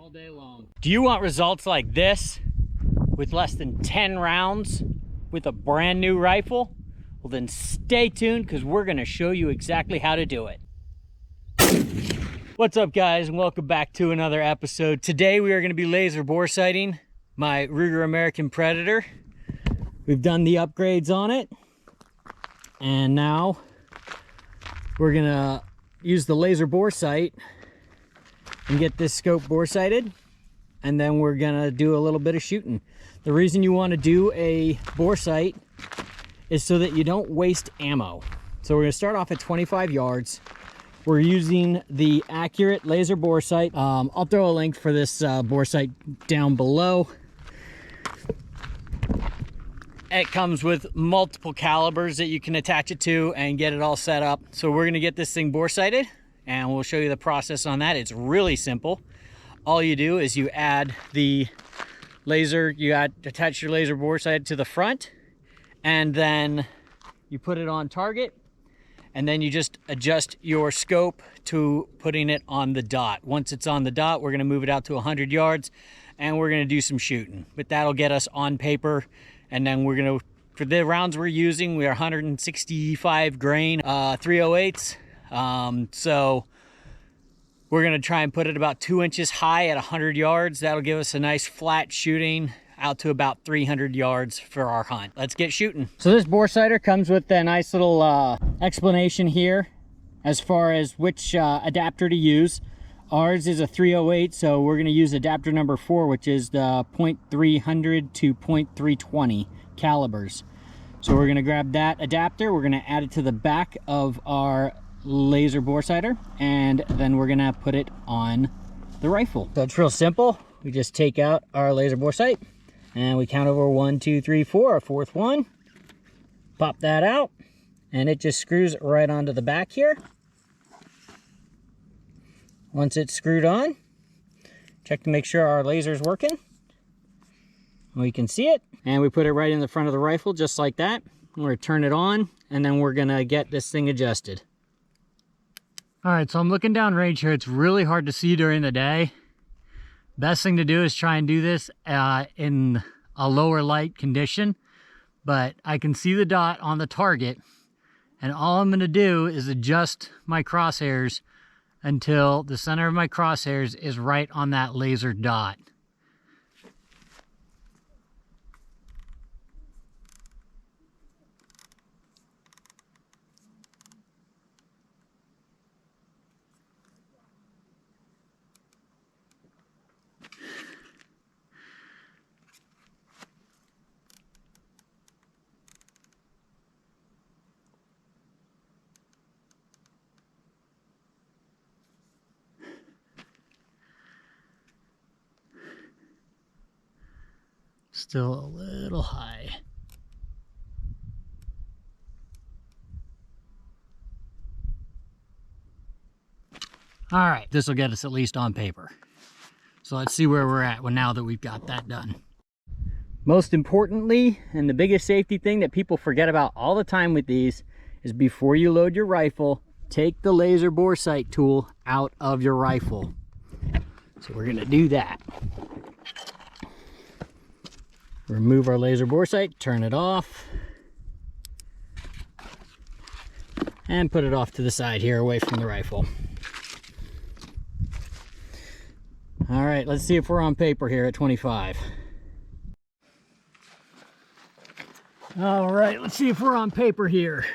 all day long. Do you want results like this with less than 10 rounds with a brand new rifle? Well then stay tuned, because we're gonna show you exactly how to do it. What's up guys, and welcome back to another episode. Today we are gonna be laser bore sighting my Ruger American Predator. We've done the upgrades on it, and now we're gonna use the laser bore sight and get this scope bore sighted, and then we're gonna do a little bit of shooting. The reason you want to do a bore sight is so that you don't waste ammo. So we're gonna start off at 25 yards. We're using the Accurate laser bore sight. I'll throw a link for this bore sight down below. It comes with multiple calibers that you can attach it to and get it all set up. So we're gonna get this thing bore sighted, and we'll show you the process on that. It's really simple. All you do is you add the laser, attach your laser bore sight to the front, and then you put it on target, and then you just adjust your scope to putting it on the dot. Once it's on the dot, we're gonna move it out to 100 yards, and we're gonna do some shooting. But that'll get us on paper, and then we're gonna, for the rounds we're using, we are 165 grain 308s. So we're gonna try and put it about 2 inches high at 100 yards. That'll give us a nice flat shooting out to about 300 yards for our hunt. Let's get shooting. So this bore sighter comes with a nice little explanation here as far as which adapter to use. Ours is a 308, so we're gonna use adapter number 4, which is the .300 to .320 calibers. So we're gonna grab that adapter, we're gonna add it to the back of our laser bore sighter, and then we're gonna put it on the rifle. So it's real simple. We just take out our laser bore sight and we count over 1, 2, 3, 4, our fourth one. Pop that out, and it just screws right onto the back here. Once it's screwed on, check to make sure our laser's working. We can see it, and we put it right in the front of the rifle just like that. We're gonna turn it on, and then we're gonna get this thing adjusted. All right, so I'm looking down range here. It's really hard to see during the day. Best thing to do is try and do this in a lower light condition, but I can see the dot on the target, and all I'm gonna do is adjust my crosshairs until the center of my crosshairs is right on that laser dot. Still a little high. All right, this will get us at least on paper. So let's see where we're at now that we've got that done. Most importantly, and the biggest safety thing that people forget about all the time with these, is before you load your rifle, take the laser bore sight tool out of your rifle. So we're gonna do that. Remove our laser bore sight, turn it off, and put it off to the side here away from the rifle. All right, let's see if we're on paper here at 25. All right, let's see if we're on paper here.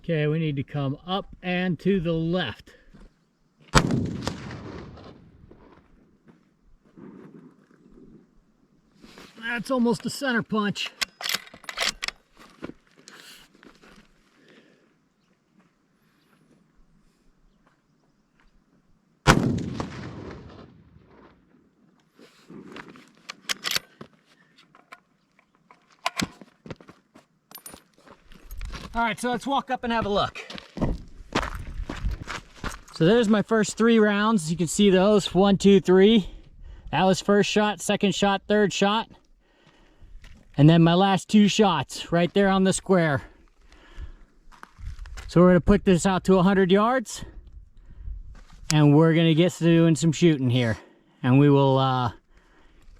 Okay, we need to come up and to the left. That's almost a center punch. All right, so let's walk up and have a look. So there's my first 3 rounds. You can see those, 1, 2, 3. That was first shot, second shot, third shot. And then my last 2 shots right there on the square. So we're gonna put this out to 100 yards and we're gonna get to doing some shooting here. And we will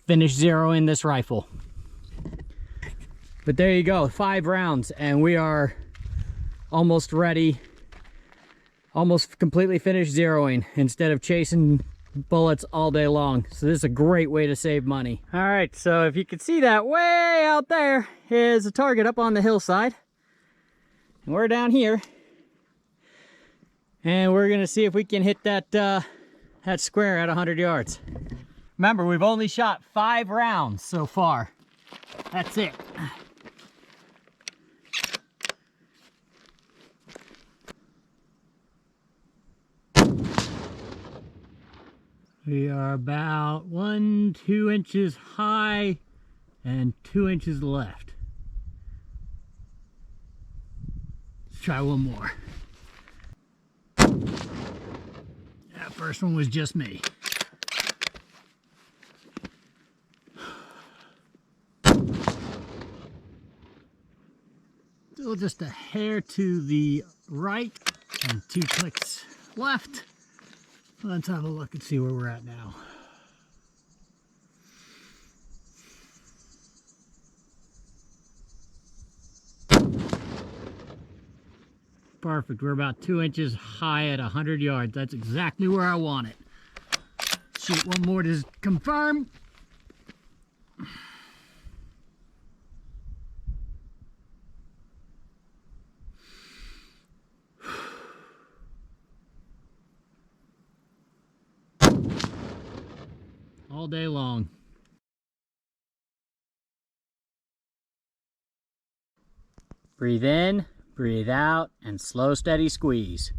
finish zeroing this rifle. But there you go, 5 rounds and we are almost ready, almost completely finished zeroing instead of chasing bullets all day long. So this is a great way to save money. All right, so if you can see that way out there is a target up on the hillside. And we're down here. And we're gonna see if we can hit that, that square at 100 yards. Remember, we've only shot 5 rounds so far. That's it. We are about 1, 2 inches high and 2 inches left. Let's try one more. That first one was just me. Still just a hair to the right and 2 clicks left. Let's have a look and see where we're at now. Perfect. We're about 2 inches high at 100 yards. That's exactly where I want it. Shoot one more to confirm. All day long. Breathe in, breathe out, and slow, steady squeeze.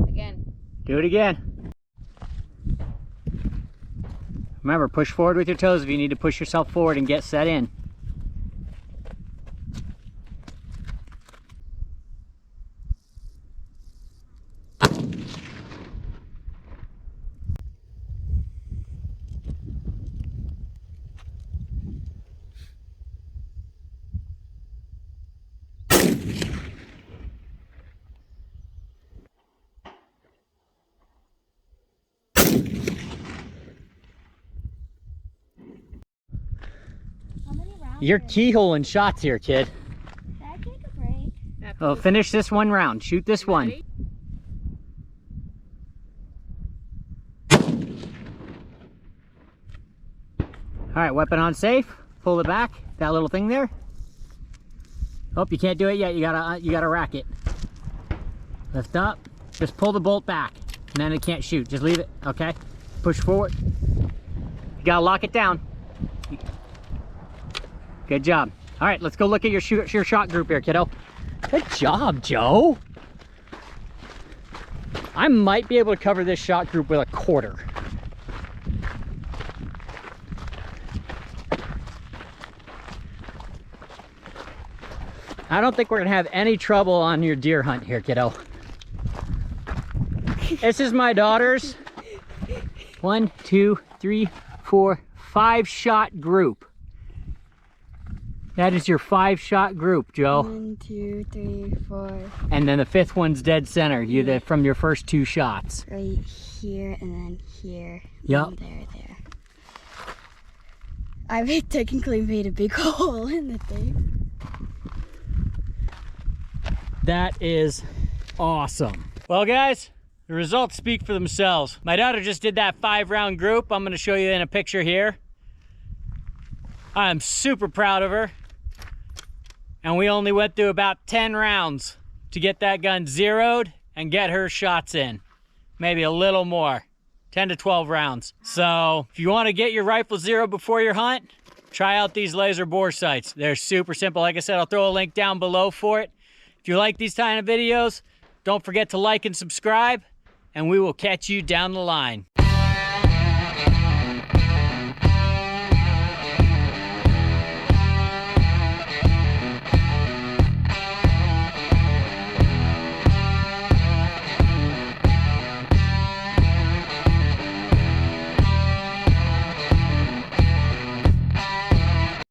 Again. Do it again. Remember, push forward with your toes if you need to push yourself forward and get set in. You're keyholing shots here, kid. Can I take a break? Oh, finish this one round. Shoot this one. All right, weapon on safe. Pull it back. That little thing there. Oh, you can't do it yet. You gotta rack it. Lift up. Just pull the bolt back, and then it can't shoot. Just leave it. Okay. Push forward. You gotta lock it down. Good job. All right, let's go look at your shot group here, kiddo. Good job, Joe. I might be able to cover this shot group with a quarter. I don't think we're gonna have any trouble on your deer hunt here, kiddo. This is my daughter's 1, 2, 3, 4, 5 shot group. That is your 5 shot group, Joe. 1, 2, 3, 4. And then the 5th one's dead center. You from your first 2 shots. Right here and then here. Yep. And there. I technically made a big hole in the thing. That is awesome. Well, guys, the results speak for themselves. My daughter just did that 5-round group. I'm gonna show you in a picture here. I'm super proud of her. And we only went through about 10 rounds to get that gun zeroed and get her shots in. Maybe a little more, 10 to 12 rounds. So if you wanna get your rifle zero before your hunt, try out these laser bore sights. They're super simple. Like I said, I'll throw a link down below for it. If you like these kind of videos, don't forget to like and subscribe, and we will catch you down the line.